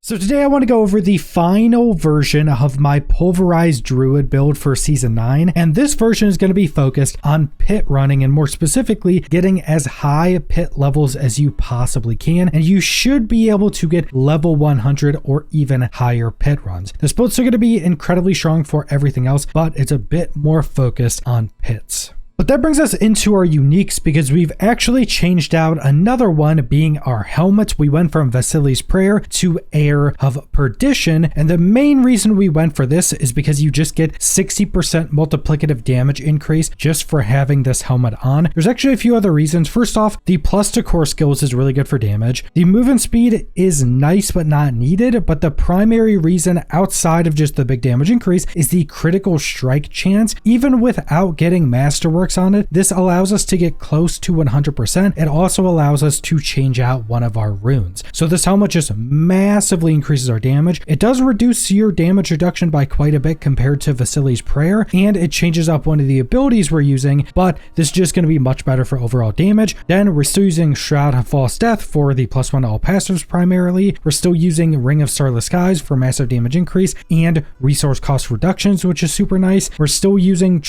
So today I want to go over the final version of my Pulverize Druid build for Season 9, and this version is going to be focused on pit running and more specifically getting as high pit levels as you possibly can, and you should be able to get level 100 or even higher pit runs. The builds are going to be incredibly strong for everything else, but it's a bit more focused on pits. But that brings us into our uniques because we've actually changed out another one, being our helmets. We went from Vasili's Prayer to Heir of Perdition, and the main reason we went for this is because you just get 60% multiplicative damage increase just for having this helmet on. There's actually a few other reasons. First off, the plus to core skills is really good for damage. The movement speed is nice but not needed, but the primary reason outside of just the big damage increase is the critical strike chance. Even without getting Masterwork on it, this allows us to get close to 100%. It also allows us to change out one of our runes. So this helmet just massively increases our damage. It does reduce your damage reduction by quite a bit compared to Vasili's Prayer, and it changes up one of the abilities we're using, but this is just going to be much better for overall damage. Then we're still using Shroud of False Death for the +1 to all passives primarily. We're still using Ring of Starless Skies for massive damage increase and resource cost reductions, which is super nice. We're still using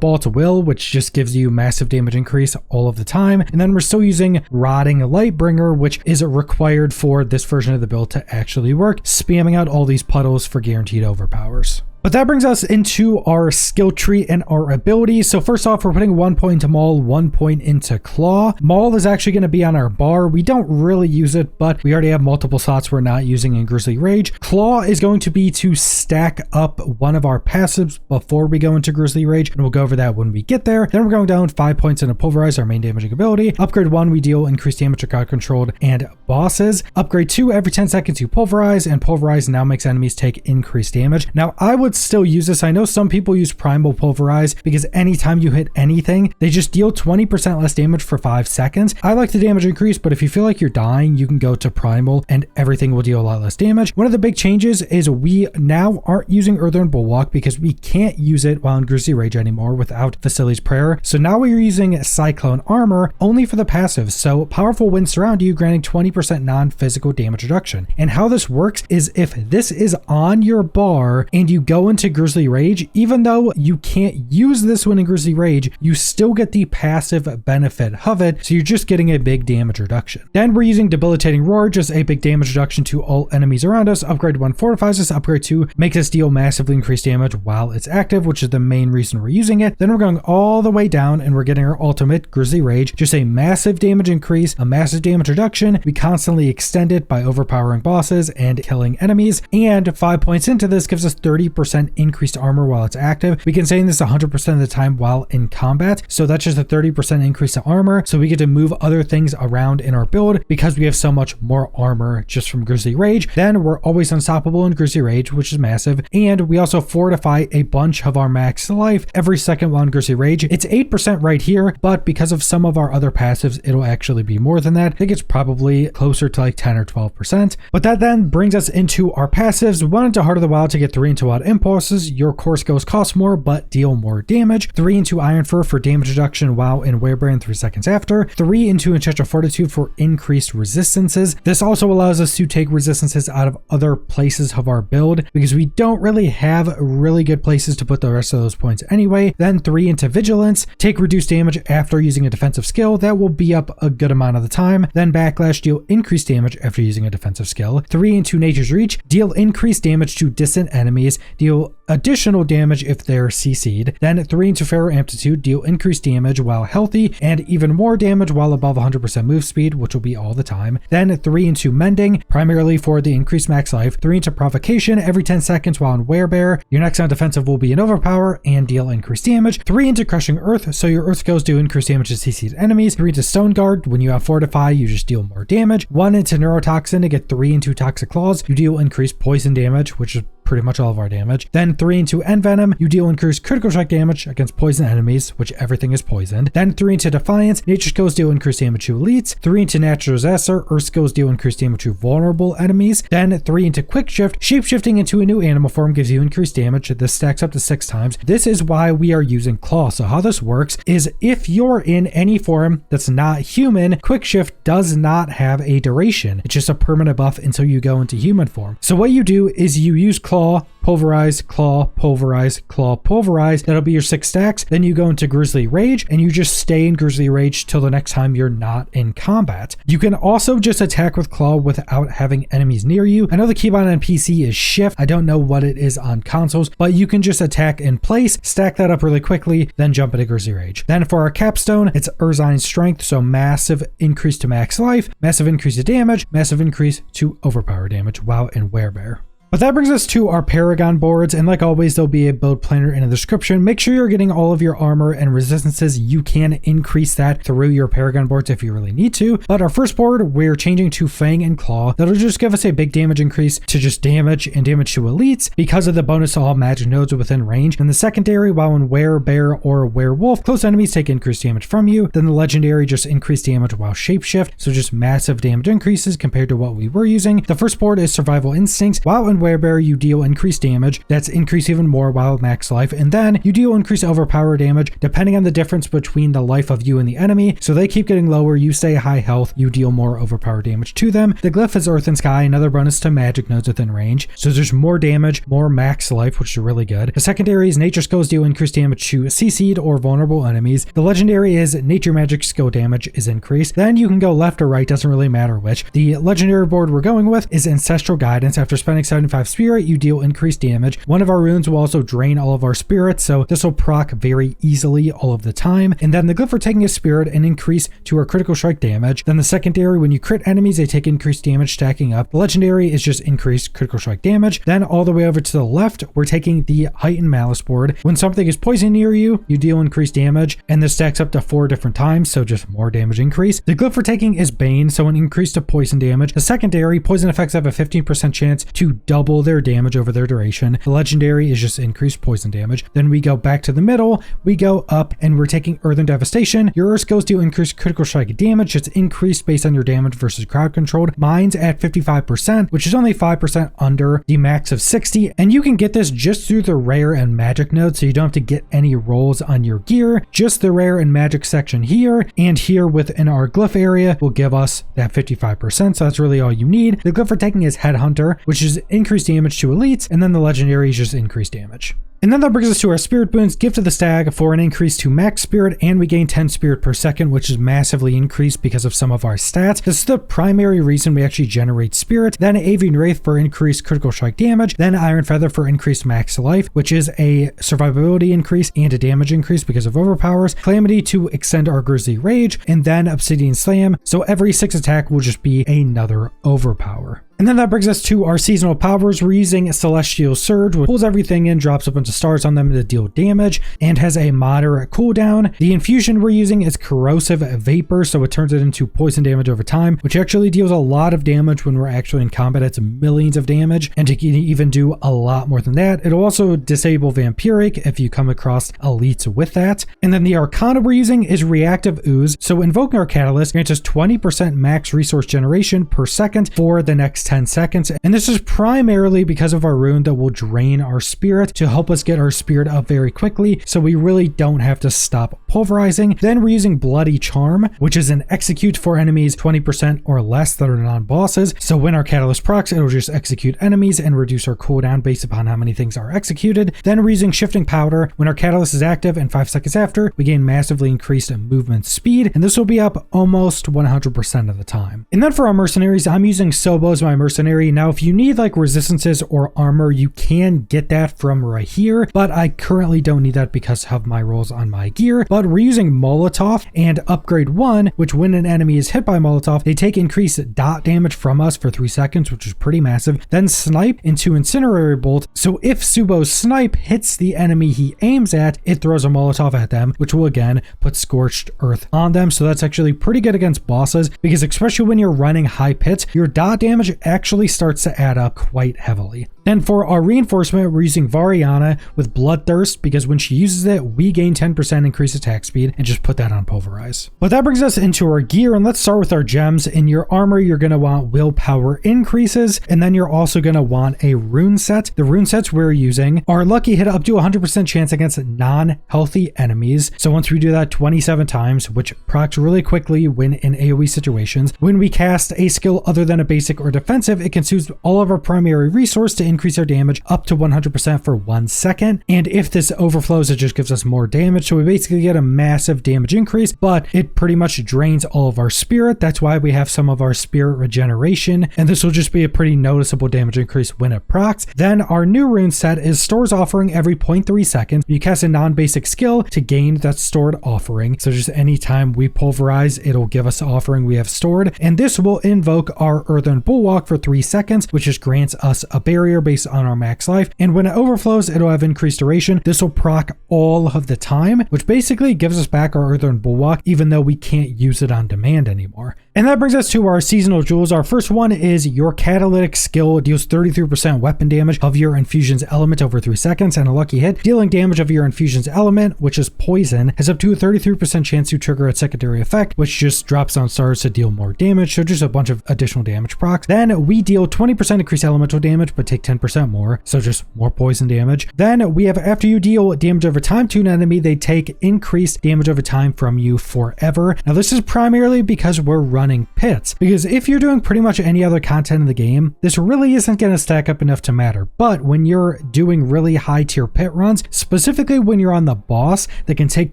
Ball to Will, which just gives you massive damage increase all of the time. And then we're still using Rotting Lightbringer, which is required for this version of the build to actually work, spamming out all these puddles for guaranteed overpowers. But that brings us into our skill tree and our abilities. So first off, we're putting 1 point into Maul, 1 point into Claw. Maul is actually going to be on our bar. We don't really use it, but we already have multiple slots we're not using in Grizzly Rage. Claw is going to be to stack up one of our passives before we go into Grizzly Rage, and we'll go over that when we get there. Then we're going down 5 points into Pulverize, our main damaging ability. Upgrade 1, we deal increased damage to crowd controlled and bosses. Upgrade 2, every 10 seconds you Pulverize, and Pulverize now makes enemies take increased damage. Now, I would still use this. I know some people use Primal Pulverize because anytime you hit anything, they just deal 20% less damage for 5 seconds. I like the damage increase, but if you feel like you're dying, you can go to Primal and everything will deal a lot less damage. One of the big changes is we now aren't using Earthen Bulwark because we can't use it while in Grizzly Rage anymore without Vasili's Prayer. So now we're using Cyclone Armor only for the passives. So Powerful Wind Surround you, granting 20% non-physical damage reduction. And how this works is if this is on your bar and you go into Grizzly Rage, even though you can't use this one in Grizzly Rage, you still get the passive benefit of it, so you're just getting a big damage reduction. Then we're using Debilitating Roar, just a big damage reduction to all enemies around us. Upgrade 1 fortifies us, upgrade 2 makes us deal massively increased damage while it's active, which is the main reason we're using it. Then we're going all the way down and we're getting our ultimate, Grizzly Rage, just a massive damage increase, a massive damage reduction. We constantly extend it by overpowering bosses and killing enemies, and 5 points into this gives us 30% increased armor while it's active. We can say this 100% of the time while in combat, so that's just a 30% increase to armor, so we get to move other things around in our build because we have so much more armor just from Grizzly Rage. Then we're always unstoppable in Grizzly Rage, which is massive, and we also fortify a bunch of our max life every second while in Grizzly Rage. It's 8% right here, but because of some of our other passives, it'll actually be more than that. I think it's probably closer to like 10 or 12%. But that then brings us into our passives. 1 into Heart of the Wild to get 3 into Wild Impulses. Your core skills cost more but deal more damage. 3 into Iron Fur for damage reduction while in Werebrand 3 seconds after. 3 into Enchanted Fortitude for increased resistances. This also allows us to take resistances out of other places of our build because we don't really have really good places to put the rest of those points anyway. Then 3 into Vigilance. Take reduced damage after using a defensive skill. That will be up a good amount of the time. Then Backlash, deal increased damage after using a defensive skill. 3 into Nature's Reach. Deal increased damage to distant enemies. Deal additional damage if they're CC'd. Then 3 into Pharaoh Amplitude, deal increased damage while healthy and even more damage while above 100% move speed, which will be all the time. Then 3 into Mending, primarily for the increased max life. 3 into Provocation, every 10 seconds while in Werebear. Your next on defensive will be an Overpower and deal increased damage. 3 into Crushing Earth, so your Earth skills do increased damage to CC'd enemies. 3 into Stone Guard, when you have Fortify, you just deal more damage. 1 into Neurotoxin to get 3 into Toxic Claws, you deal increased poison damage, which is pretty much all of our damage. Then Then 3 into Envenom, you deal increased critical strike damage against poison enemies, which everything is poisoned. Then 3 into Defiance, nature skills deal increased damage to elites. 3 into Natural Disaster, earth skills deal increased damage to vulnerable enemies. Then 3 into Quick Shift, shapeshifting into a new animal form gives you increased damage. This stacks up to 6 times. This is why we are using Claw. So how this works is if you're in any form that's not human, Quick Shift does not have a duration. It's just a permanent buff until you go into human form. So what you do is you use Claw, Pulverize, Claw, Pulverize, Claw, Pulverize. That'll be your 6 stacks. Then you go into Grizzly Rage and you just stay in Grizzly Rage till the next time you're not in combat. You can also just attack with Claw without having enemies near you. I know the keybind on PC is Shift. I don't know what it is on consoles, but you can just attack in place, stack that up really quickly, then jump into Grizzly Rage. Then for our capstone, it's Urzine's Strength, so massive increase to max life, massive increase to damage, massive increase to overpower damage while in Werebear. But that brings us to our Paragon boards, and like always, there'll be a build planner in the description. Make sure you're getting all of your armor and resistances. You can increase that through your Paragon boards if you really need to. But our first board, we're changing to Fang and Claw. That'll just give us a big damage increase to just damage and damage to elites because of the bonus to all magic nodes within range. And the secondary, while in Werebear or Werewolf, close enemies take increased damage from you. Then the legendary just increased damage while shapeshift, so just massive damage increases compared to what we were using. The first board is Survival Instincts. While in Werebear, you deal increased damage. That's increased even more while max life. And then you deal increased overpower damage depending on the difference between the life of you and the enemy. So they keep getting lower. You stay high health. You deal more overpower damage to them. The glyph is Earth and Sky, another bonus to magic nodes within range. So there's more damage, more max life, which is really good. The secondary is Nature Skills deal increased damage to CC'd or vulnerable enemies. The legendary is Nature Magic skill damage is increased. Then you can go left or right, doesn't really matter which. The legendary board we're going with is Ancestral Guidance. After spending 75 spirit, you deal increased damage. One of our runes will also drain all of our spirits, so this will proc very easily all of the time. And then the glyph for taking a spirit and increase to our critical strike damage. Then the secondary, when you crit enemies, they take increased damage stacking up. The legendary is just increased critical strike damage. Then all the way over to the left, we're taking the Heightened Malice board. When something is poisoned near you, you deal increased damage, and this stacks up to 4 different times, so just more damage increase. The glyph for taking is Bane, so an increase to poison damage. The secondary, poison effects have a 15% chance to double their damage over their duration. The legendary is just increased poison damage. Then we go back to the middle, we go up, and we're taking Earthen Devastation. Your Earth skills do increase critical strike damage. It's increased based on your damage versus crowd controlled. Mine's at 55%, which is only 5% under the max of 60, and you can get this just through the rare and magic nodes, so you don't have to get any rolls on your gear. Just the rare and magic section here, and here within our glyph area will give us that 55%, so that's really all you need. The glyph for taking is Headhunter, which is increased damage to elites, and then the legendary is just increased damage. And then that brings us to our spirit boons. Gift of the Stag for an increase to max spirit, and we gain 10 spirit per second, which is massively increased because of some of our stats. This is the primary reason we actually generate spirit. Then Avian Wraith for increased critical strike damage. Then Iron Feather for increased max life, which is a survivability increase and a damage increase because of overpowers. Calamity to extend our Grizzly Rage, and then Obsidian Slam. So every 6 attack will just be another overpower. And then that brings us to our seasonal powers. We're using Celestial Surge, which pulls everything in, drops a bunch of stars on them to deal damage, and has a moderate cooldown. The infusion we're using is Corrosive Vapor, so it turns it into poison damage over time, which actually deals a lot of damage when we're actually in combat. It's millions of damage, and it can even do a lot more than that. It'll also disable Vampiric if you come across elites with that. And then the Arcana we're using is Reactive Ooze, so invoking our Catalyst grants us 20% max resource generation per second for the next 10 seconds, and this is primarily because of our rune that will drain our spirit to help us get our spirit up very quickly, so we really don't have to stop pulverizing. Then we're using Bloody Charm, which is an execute for enemies 20% or less that are non-bosses, so when our catalyst procs, it'll just execute enemies and reduce our cooldown based upon how many things are executed. Then we're using Shifting Powder. When our catalyst is active and 5 seconds after, we gain massively increased movement speed, and this will be up almost 100% of the time. And then for our mercenaries, I'm using Sobo as my mercenary. Now, if you need like resistances or armor, you can get that from right here, but I currently don't need that because of my rolls on my gear. But we're using Molotov and Upgrade 1, which when an enemy is hit by Molotov, they take increased dot damage from us for 3 seconds, which is pretty massive. Then Snipe into Incinerary Bolt. So if Subo's Snipe hits the enemy he aims at, it throws a Molotov at them, which will again put Scorched Earth on them. So that's actually pretty good against bosses, because especially when you're running high pits, your dot damage actually starts to add up quite heavily. Then for our reinforcement, we're using Variana with Bloodthirst because when she uses it, we gain 10% increased attack speed, and just put that on Pulverize. But that brings us into our gear, and let's start with our gems. In your armor, you're going to want willpower increases, and then you're also going to want a rune set. The rune sets we're using are Lucky Hit up to 100% chance against non-healthy enemies. So once we do that 27 times, which procs really quickly when in AoE situations, when we cast a skill other than a basic or defensive, it consumes all of our primary resource to increase our damage up to 100% for 1 second. And if this overflows, it just gives us more damage. So we basically get a massive damage increase, but it pretty much drains all of our spirit. That's why we have some of our spirit regeneration. And this will just be a pretty noticeable damage increase when it procs. Then our new rune set is Stores Offering every 0.3 seconds. You cast a non-basic skill to gain that stored offering. So just anytime we pulverize, it'll give us the offering we have stored. And this will invoke our Earthen Bulwark for 3 seconds, which just grants us a barrier based on our max life. And when it overflows, it'll have increased duration. This will proc all of the time, which basically gives us back our Earthen Bulwark, even though we can't use it on demand anymore. And that brings us to our seasonal jewels. Our first one is your catalytic skill. It deals 33% weapon damage of your infusion's element over 3 seconds, and a lucky hit dealing damage of your infusion's element, which is poison, has up to a 33% chance to trigger a secondary effect, which just drops on stars to deal more damage. So just a bunch of additional damage procs. Then we deal 20% increased elemental damage, but take 10% more. So just more poison damage. Then we have, after you deal damage over time to an enemy, they take increased damage over time from you forever. Now this is primarily because we're running pits, because if you're doing pretty much any other content in the game, this really isn't going to stack up enough to matter. But when you're doing really high tier pit runs, specifically when you're on the boss that can take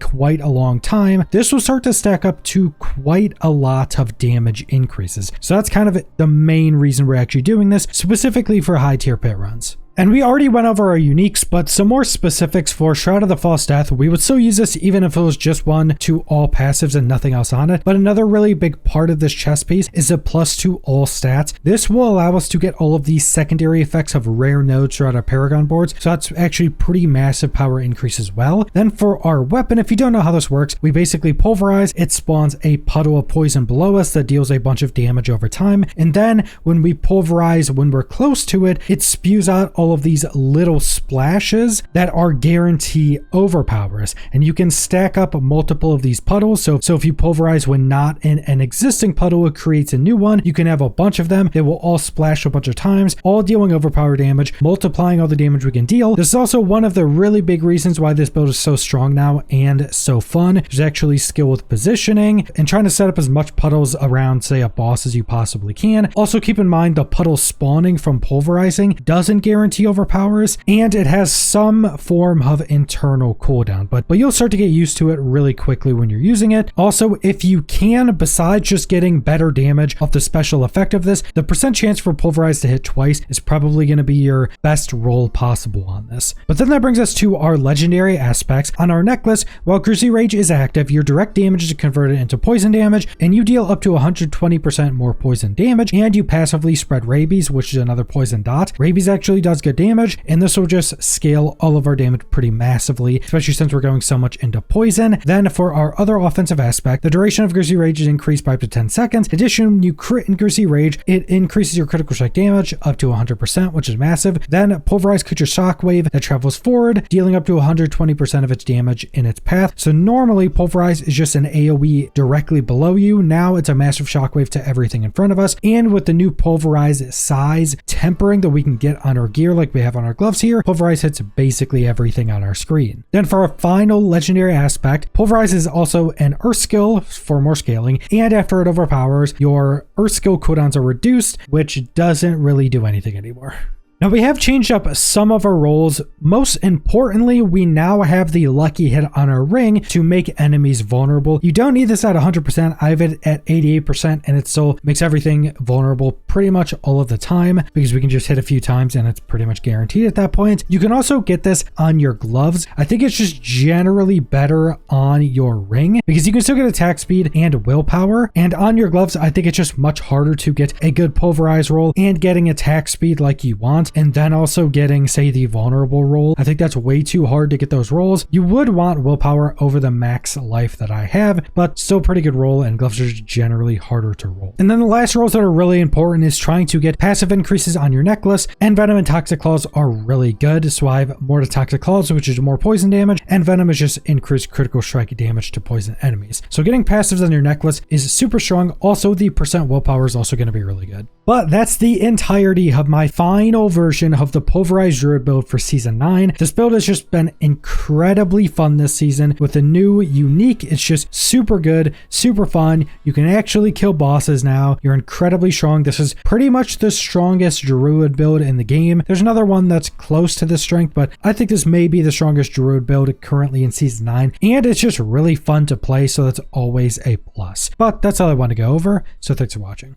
quite a long time, this will start to stack up to quite a lot of damage increases. So that's kind of the main reason we're actually doing this, specifically for high tier pit runs. And we already went over our uniques, but some more specifics for Shroud of the False Death. We would still use this even if it was just 1 to all passives and nothing else on it. But another really big part of this chest piece is a +2 all stats. This will allow us to get all of these secondary effects of rare nodes throughout our Paragon boards. So that's actually pretty massive power increase as well. Then for our weapon, if you don't know how this works, we basically pulverize. It spawns a puddle of poison below us that deals a bunch of damage over time. And then when we pulverize, when we're close to it, it spews out all of these little splashes that are guarantee overpowers, and you can stack up multiple of these puddles. So if you pulverize when not in an existing puddle, it creates a new one. You can have a bunch of them. They will all splash a bunch of times, all dealing overpower damage, multiplying all the damage we can deal. This is also one of the really big reasons why this build is so strong now and so fun. There's actually skill with positioning and trying to set up as much puddles around, say, a boss as you possibly can. Also keep in mind the puddle spawning from pulverizing doesn't guarantee overpowers, and it has some form of internal cooldown, but you'll start to get used to it really quickly when you're using it. Also, if you can, besides just getting better damage off the special effect of this, the percent chance for Pulverize to hit twice is probably going to be your best roll possible on this. But then that brings us to our legendary aspects. On our necklace, while Grisly Rage is active, your direct damage is converted into poison damage, and you deal up to 120% more poison damage, and you passively spread Rabies, which is another poison dot. Rabies actually does good damage, and this will just scale all of our damage pretty massively, especially since we're going so much into poison. Then for our other offensive aspect, the duration of Grisly Rage is increased by up to 10 seconds. In addition, when you crit in Grisly Rage, it increases your critical strike damage up to 100%, which is massive. Then Pulverize creature Shockwave that travels forward, dealing up to 120% of its damage in its path. So normally Pulverize is just an AoE directly below you. Now it's a massive shockwave to everything in front of us. And with the new Pulverize size tempering that we can get on our gear like we have on our gloves here, Pulverize hits basically everything on our screen. Then for our final legendary aspect, Pulverize is also an Earth skill for more scaling, and after it overpowers, your Earth skill cooldowns are reduced, which doesn't really do anything anymore. Now we have changed up some of our rolls. Most importantly, we now have the lucky hit on our ring to make enemies vulnerable. You don't need this at 100%. I have it at 88%, and it still makes everything vulnerable pretty much all of the time because we can just hit a few times and it's pretty much guaranteed at that point. You can also get this on your gloves. I think it's just generally better on your ring because you can still get attack speed and willpower, and on your gloves I think it's just much harder to get a good Pulverize roll and getting attack speed like you want. and then also getting, say, the vulnerable roll. I think that's way too hard to get those rolls. You would want willpower over the max life that I have, but still pretty good roll, and gloves are generally harder to roll. And then the last rolls that are really important is trying to get passive increases on your necklace, and Venom and Toxic Claws are really good. So I have more to Toxic Claws, which is more poison damage, and Venom is just increased critical strike damage to poison enemies. So getting passives on your necklace is super strong. Also, the percent willpower is also going to be really good. But that's the entirety of my final version of the Pulverize Druid build for Season 9. This build has just been incredibly fun this season with the new unique. It's just super good, super fun. You can actually kill bosses now. You're incredibly strong. This is pretty much the strongest Druid build in the game. There's another one that's close to this strength, but I think this may be the strongest Druid build currently in Season 9. And it's just really fun to play, so that's always a plus. But that's all I want to go over, so thanks for watching.